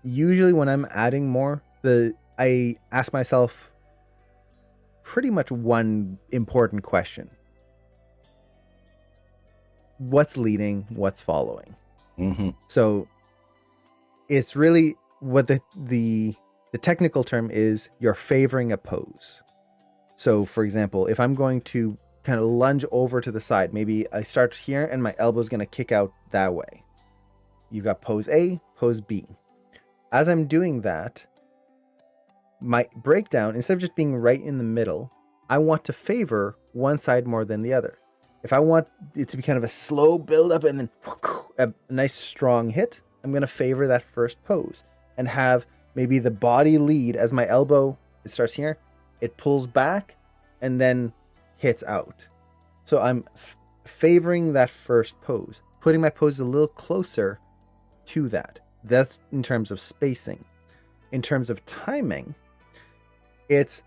usually when I'm adding more, I ask myself pretty much one important question. What's leading? What's following? Mm-hmm. So it's really what the technical term is, you're favoring a pose. So for example, if I'm going to kind of lunge over to the side, maybe I start here and my elbow is going to kick out that way. You've got pose A, pose B. As I'm doing that, my breakdown, instead of just being right in the middle, I want to favor one side more than the other. If I want it to be kind of a slow build up and then a nice strong hit, I'm going to favor that first pose and have maybe the body lead as my elbow, it starts here, it pulls back and then hits out. So I'm favoring that first pose, putting my pose a little closer to that. That's in terms of spacing. In terms of timing, it's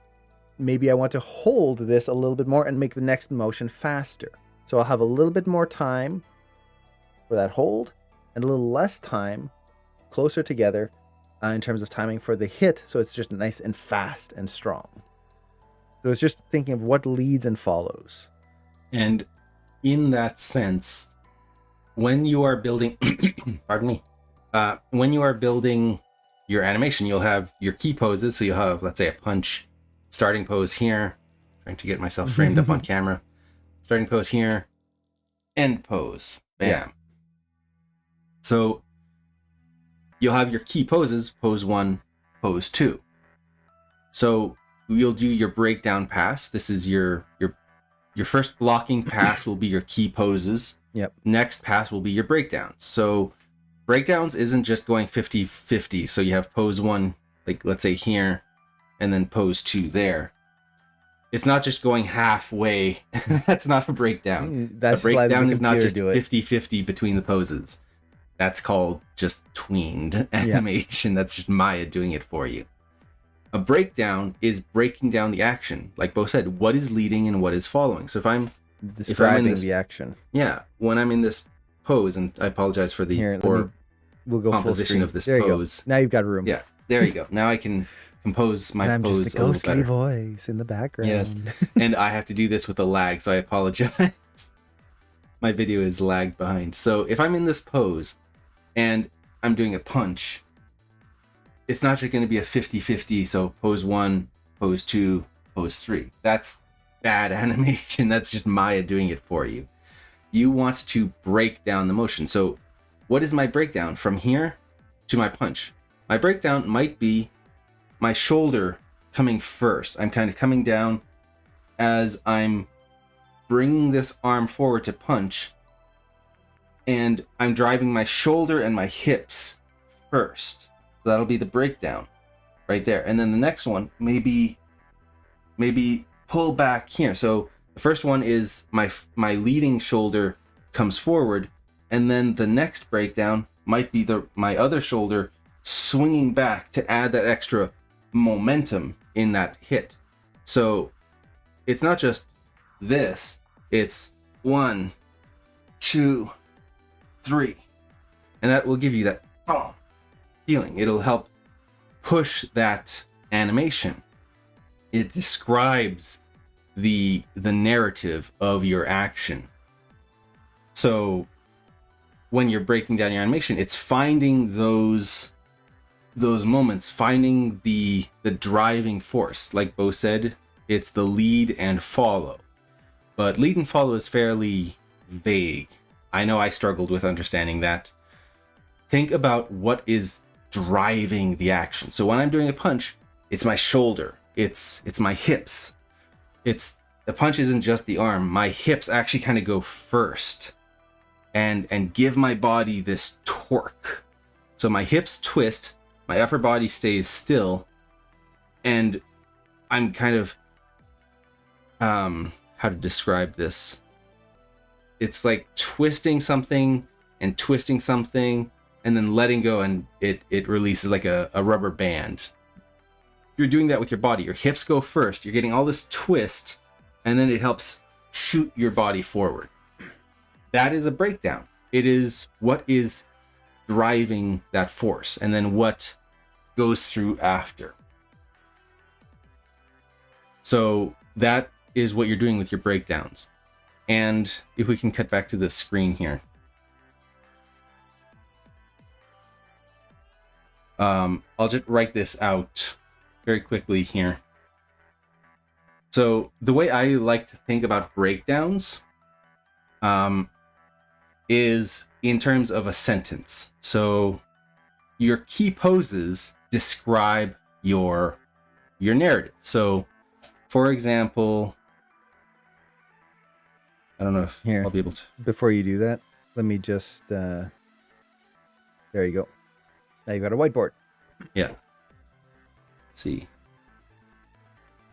maybe I want to hold this a little bit more and make the next motion faster. So I'll have a little bit more time for that hold and a little less time closer together in terms of timing for the hit. So it's just nice and fast and strong. So it's just thinking of what leads and follows. And in that sense, when you are building, pardon me, when you are building your animation, you'll have your key poses. So you'll have, let's say, a punch, starting pose here, trying to get myself framed up on camera, starting pose here, end pose, bam. Yeah. So you'll have your key poses, pose 1, pose 2. So you'll do your breakdown pass. This is your first blocking pass will be your key poses. Yep. Next pass will be your breakdowns. So breakdowns isn't just going 50-50. So you have pose 1, like let's say here, and then pose 2 there. It's not just going halfway. That's not a breakdown. That's a breakdown is not just do it. 50-50 between the poses. That's called just tweened animation. That's just Maya doing it for you. A breakdown is breaking down the action. Like Bo said, what is leading and what is following. So if I'm describing the action. Yeah, when I'm in this pose, and I apologize for the poor we'll go composition of this there pose. Now you've got room. Yeah, there you go. Now I can compose my and I'm pose just a a little ghostly better. voice in the background. Yes, and I have to do this with a lag, so I apologize. My video is lagged behind. So if I'm in this pose and I'm doing a punch, it's not just going to be a 50-50, so pose 1, pose 2, pose 3. That's bad animation. That's just Maya doing it for you. You want to break down the motion. So what is my breakdown from here to my punch? My breakdown might be my shoulder coming first. I'm kind of coming down as I'm bringing this arm forward to punch, and I'm driving my shoulder and my hips first. So that'll be the breakdown right there. And then the next one, maybe pull back here. So the first one is my leading shoulder comes forward, and then the next breakdown might be my other shoulder swinging back to add that extra momentum in that hit. So it's not just this, it's 1, 2, 3, and that will give you that boom feeling. It'll help push that animation. It describes the narrative of your action. So when you're breaking down your animation, it's finding those moments, finding the driving force. Like Bo said, it's the lead and follow. But lead and follow is fairly vague. I know I struggled with understanding that. Think about what is driving the action. So when I'm doing a punch, it's my shoulder, it's my hips. The punch isn't just the arm. My hips actually kind of go first and give my body this torque. So my hips twist, my upper body stays still, and I'm kind of how to describe this? It's like twisting something and then letting go, and it releases like a rubber band. You're doing that with your body. Your hips go first. You're getting all this twist, and then it helps shoot your body forward. That is a breakdown. It is what is driving that force, and then what goes through after. So that is what you're doing with your breakdowns. And if we can cut back to the screen here. I'll just write this out very quickly here. So the way I like to think about breakdowns is in terms of a sentence. So your key poses describe your narrative. So for example, I don't know if Here. I'll be able to. Before you do that, let me just there you go. Now you got a whiteboard. Yeah. Let's see.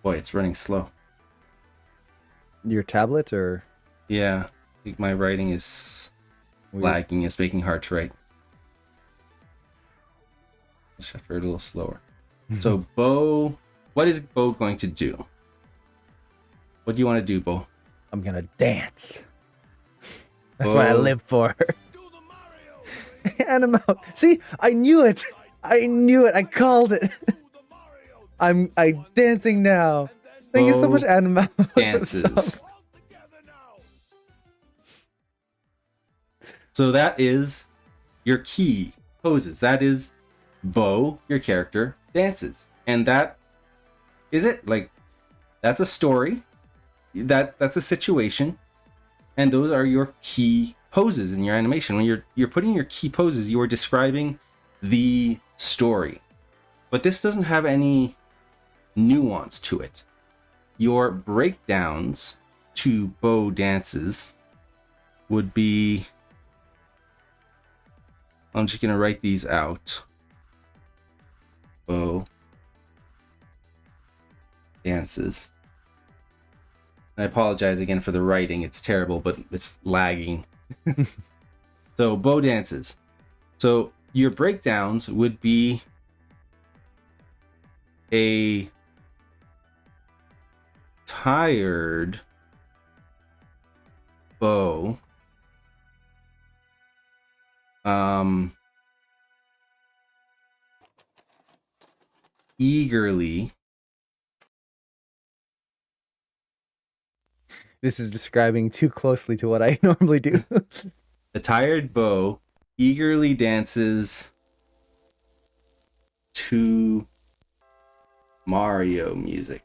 Boy, it's running slow. Your tablet or Yeah. I think my writing is lagging. It's making it hard to write. Just have to write a little slower. So Bo, what is Bo going to do? What do you want to do, Bo? I'm gonna dance. That's what I live for. Animal. See, I knew it. I knew it. I called it. I'm dancing now. Thank you so much, Animal. Dances. So that is your key poses. That is Bo, your character, dances. And that is it. Like, that's a story. That's a situation. And those are your key poses in your animation. When you're putting your key poses, you are describing the story. But this doesn't have any nuance to it. Your breakdowns to Bo dances would be, I'm just gonna write these out. Bo dances. And I apologize again for the writing. It's terrible, but it's lagging. So Bo dances. So your breakdowns would be a tired Bo eagerly. This is describing too closely to what I normally do. The tired Bo eagerly dances to Mario music.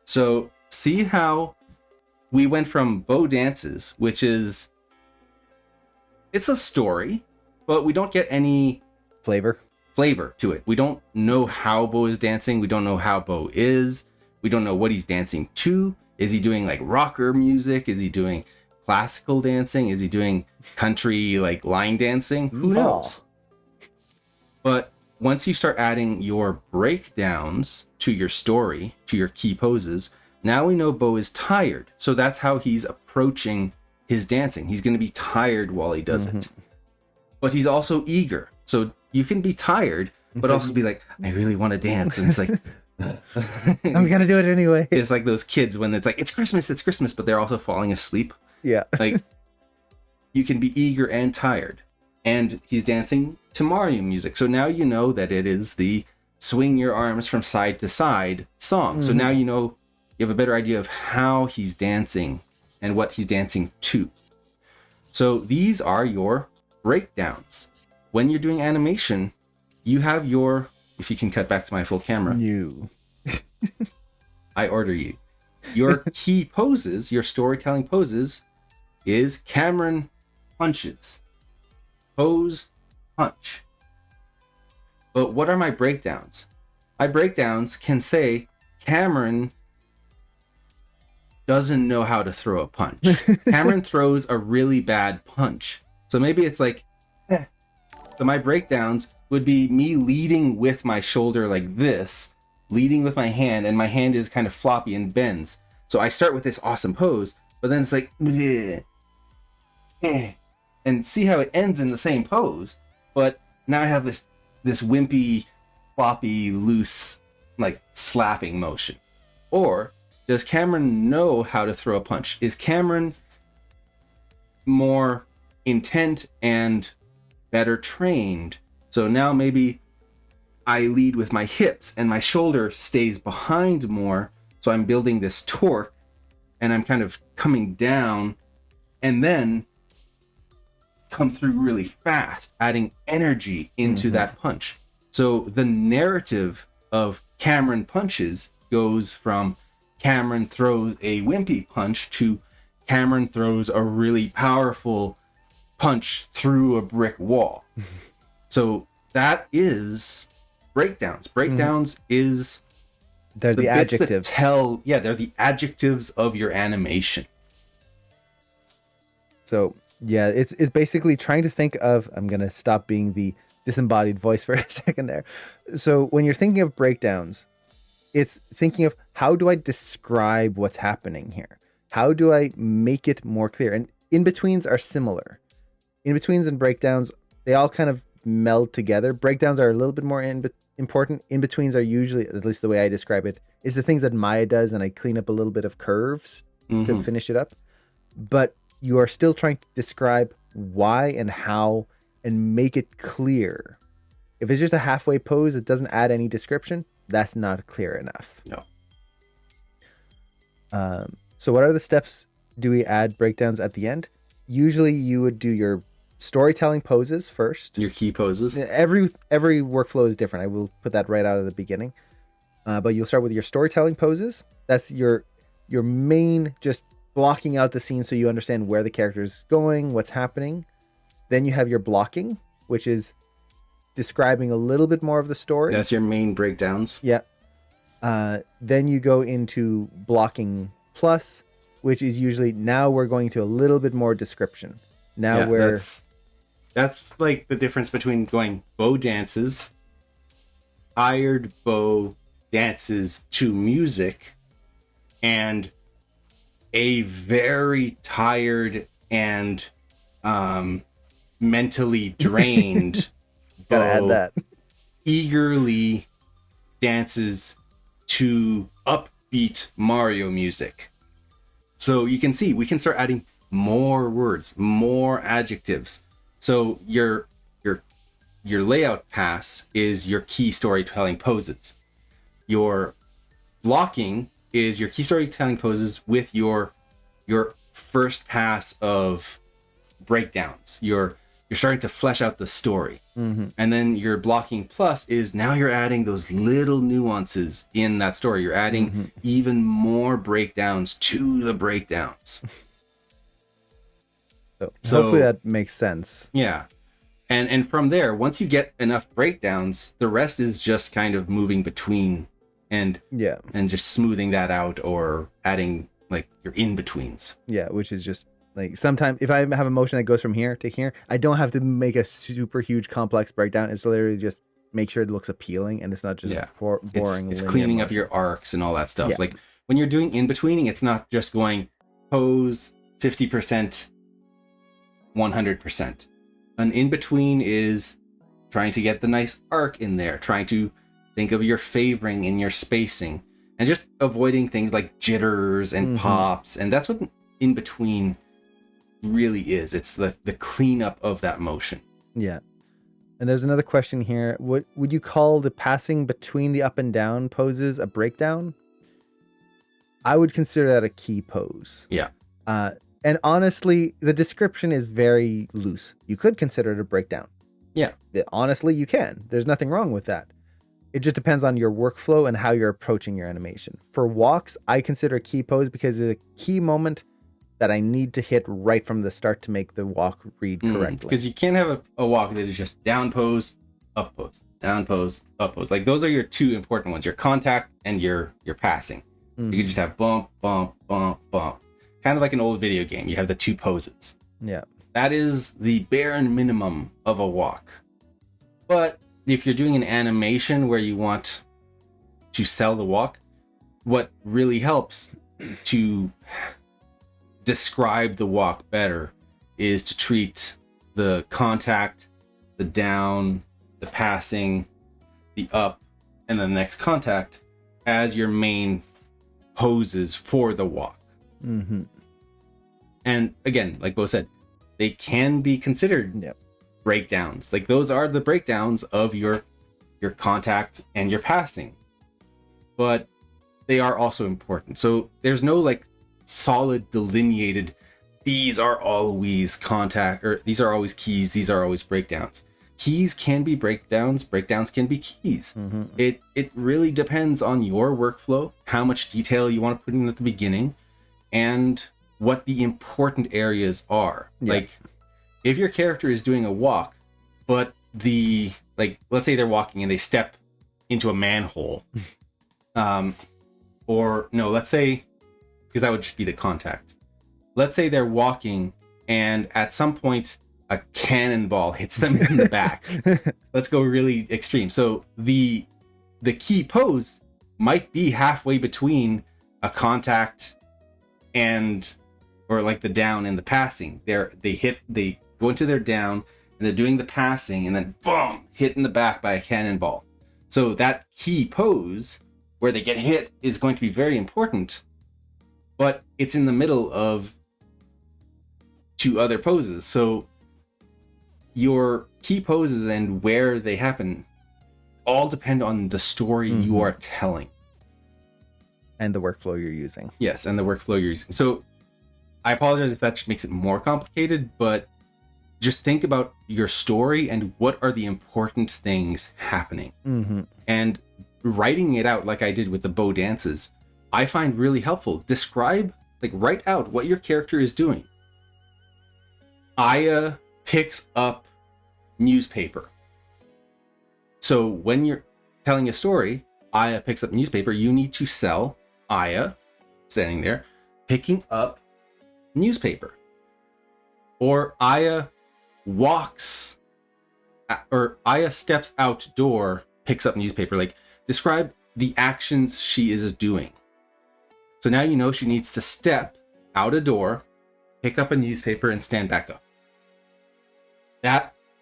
So see how we went from Bo dances, which is, it's a story, but we don't get any Flavor to it. We don't know how Bo is dancing. We don't know how Bo is. We don't know what he's dancing to. Is he doing like rocker music? Is he doing classical dancing? Is he doing country like line dancing? Who knows? But once you start adding your breakdowns to your story, to your key poses, now we know Bo is tired. So that's how he's approaching his dancing. He's going to be tired while he does it. But he's also eager. So you can be tired, but also be like, I really want to dance. And it's like, I'm gonna do it anyway. It's like those kids when it's like, it's Christmas, but they're also falling asleep. Yeah. Like, you can be eager and tired. And he's dancing to Mario music. So now you know that it is the swing your arms from side to side song. So now you know, you have a better idea of how he's dancing and what he's dancing to. So these are your breakdowns. When you're doing animation, you have your, if you can cut back to my full camera. You. I order you. Your key poses, your storytelling poses, is Cameron punches. Pose, punch. But what are my breakdowns? My breakdowns can say Cameron doesn't know how to throw a punch. Cameron throws a really bad punch. So maybe it's like, So my breakdowns would be me leading with my shoulder like this, leading with my hand, and my hand is kind of floppy and bends. So I start with this awesome pose, but then it's like, and see how it ends in the same pose, but now I have this wimpy, floppy, loose, like slapping motion. Or does Cameron know how to throw a punch? Is Cameron more intent and better trained. So now maybe I lead with my hips and my shoulder stays behind more. So I'm building this torque and I'm kind of coming down and then come through really fast, adding energy into that punch. So the narrative of Cameron punches goes from Cameron throws a wimpy punch to Cameron throws a really powerful punch through a brick wall. So that is breakdowns. Breakdowns is They're the bits that adjectives. they're the adjectives of your animation. So yeah, it's basically trying to think of, I'm going to stop being the disembodied voice for a second there. So when you're thinking of breakdowns, it's thinking of how do I describe what's happening here? How do I make it more clear? And in-betweens are similar. In-betweens and breakdowns, they all kind of meld together. Breakdowns are a little bit more important. In-betweens are usually, at least the way I describe it, is the things that Maya does, and I clean up a little bit of curves to finish it up. But you are still trying to describe why and how and make it clear. If it's just a halfway pose that doesn't add any description, that's not clear enough. No. So what are the steps do we add breakdowns at the end? Usually you would do your storytelling poses first. Your key poses. Every workflow is different. I will put that right out of the beginning. But you'll start with your storytelling poses. That's your main, just blocking out the scene so you understand where the character is going, what's happening. Then you have your blocking, which is describing a little bit more of the story. That's your main breakdowns. Yeah. Then you go into blocking plus, which is usually now we're going to a little bit more description. Now that's like the difference between going bow dances, hired bow dances to music, and a very tired and mentally drained gotta add bow that. eagerly dances to upbeat Mario music. So you can see we can start adding more words, more adjectives. So your layout pass is your key storytelling poses. Your blocking is your key storytelling poses with your first pass of breakdowns. You're starting to flesh out the story. Mm-hmm. And then your blocking plus is now you're adding those little nuances in that story. You're adding even more breakdowns to the breakdowns. So hopefully that makes sense. Yeah. And from there, once you get enough breakdowns, the rest is just kind of moving between and just smoothing that out or adding like your in-betweens. Yeah, which is just like sometimes if I have a motion that goes from here to here, I don't have to make a super huge complex breakdown. It's literally just make sure it looks appealing and it's not just boring. It's cleaning up your arcs and all that stuff. Yeah. Like when you're doing in-betweening, it's not just going pose 50%, 100%. An in-between is trying to get the nice arc in there, trying to think of your favoring in your spacing, and just avoiding things like jitters and pops. And that's what in-between really is. It's the cleanup of that motion. Yeah. And there's another question here. What would you call the passing between the up and down poses a breakdown? I would consider that a key pose. Yeah. And honestly, the description is very loose. You could consider it a breakdown. Yeah. Honestly, you can. There's nothing wrong with that. It just depends on your workflow and how you're approaching your animation. For walks, I consider a key pose because it's a key moment that I need to hit right from the start to make the walk read correctly. Because you can't have a walk that is just down pose, up pose, down pose, up pose. Like those are your two important ones, your contact and your passing. You can just have bump, bump, bump, bump. Kind of like an old video game. You have the two poses. Yeah. That is the bare minimum of a walk. But if you're doing an animation where you want to sell the walk, what really helps to describe the walk better is to treat the contact, the down, the passing, the up, and the next contact as your main poses for the walk. Mm-hmm. And again, like Bo said, they can be considered Yep. breakdowns. Like those are the breakdowns of your contact and your passing. But they are also important. So there's no like solid delineated, these are always contact, or these are always keys, these are always breakdowns. Keys can be breakdowns can be keys. Mm-hmm. It really depends on your workflow, how much detail you want to put in at the beginning, and what the important areas are. Yeah. Like if your character is doing a walk, but let's say they're walking and they step into a manhole. Or no, let's say, because that would just be the contact. Let's say they're walking and at some point a cannonball hits them in the back. Let's go really extreme. So the key pose might be halfway between a contact or like the down and the passing. They go into their down and they're doing the passing and then boom, hit in the back by a cannonball. So that key pose where they get hit is going to be very important, but it's in the middle of two other poses. So your key poses and where they happen all depend on the story you are telling. And the workflow you're using. Yes, and the workflow you're using. So I apologize if that makes it more complicated, but just think about your story and what are the important things happening. Mm-hmm. And writing it out like I did with the bow dances, I find really helpful. Write out what your character is doing. Aya picks up newspaper. So when you're telling a story, Aya picks up newspaper, you need to sell Aya standing there picking up newspaper. Or Aya walks, or Aya steps outdoor, picks up newspaper. Like, describe the actions she is doing. So now you know she needs to step out a door, pick up a newspaper, and stand back up.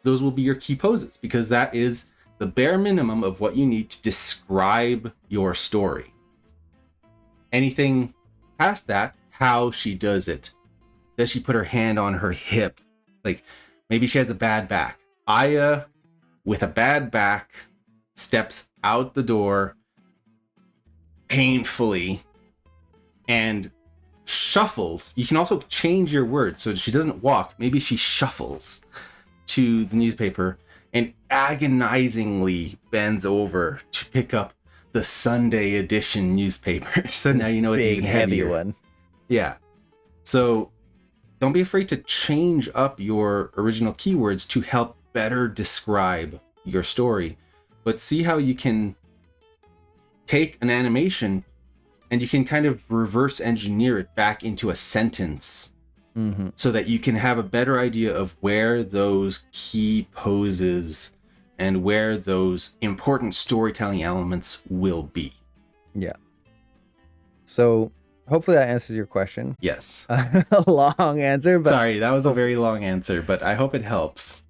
Those will be your key poses, because that is the bare minimum of what you need to describe your story. Anything past that, how she does it. Does she put her hand on her hip? Like, maybe she has a bad back. Aya, with a bad back, steps out the door painfully and shuffles. You can also change your words. So she doesn't walk. Maybe she shuffles to the newspaper and agonizingly bends over to pick up the Sunday edition newspaper. So now you know it's Big, even heavy heavier. one. Yeah. So don't be afraid to change up your original keywords to help better describe your story. But see how you can take an animation and you can kind of reverse engineer it back into a sentence. Mm-hmm. So that you can have a better idea of where those key poses and where those important storytelling elements will be. Yeah. So hopefully that answers your question. Yes. A long answer, but Sorry, that was a very long answer, but I hope it helps.